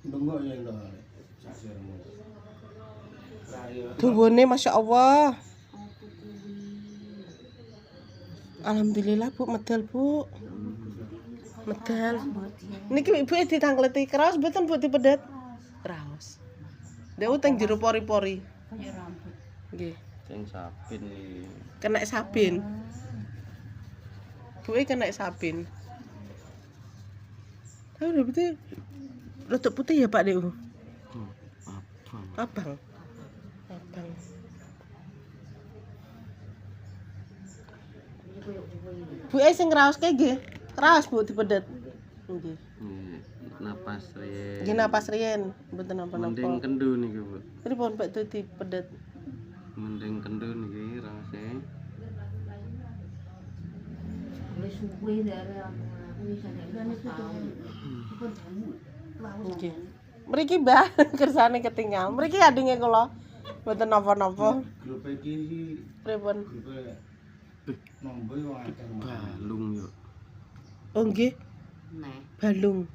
Bengok ya lho. Sakirmu. Dawane Masya Allah. Alhamdulillah Bu, medal Bu. Medal. Niki Ibu ditangkleti kraos mboten Bu dipedet? Kraos. Ndek utang jero pori-pori. Kayak rambut. Nggih. Sing sapin iki. Kena sabin. Bu kena sabin. Tahu udah betul. Rada putih ya Pak Dek. Abang. Abang. Abang. Bu sing ngraoske nggih. Kraos Bu dipedet. Nggih. Napas riyen. Nggih napas riyen, mboten napa-napa. Mending kendu niki, Bu. Pripun Pak dipedet? Mending kendu niki rase. Wis suwe dari aku wis ada tahun. Nggih. Mriki Mbah kersane ketinggal. Mriki adinge kula. Mboten napa-napa. Grup iki Pripun? grup nombo wong akeh. Balung yo. Oh nggih, Nah, balung.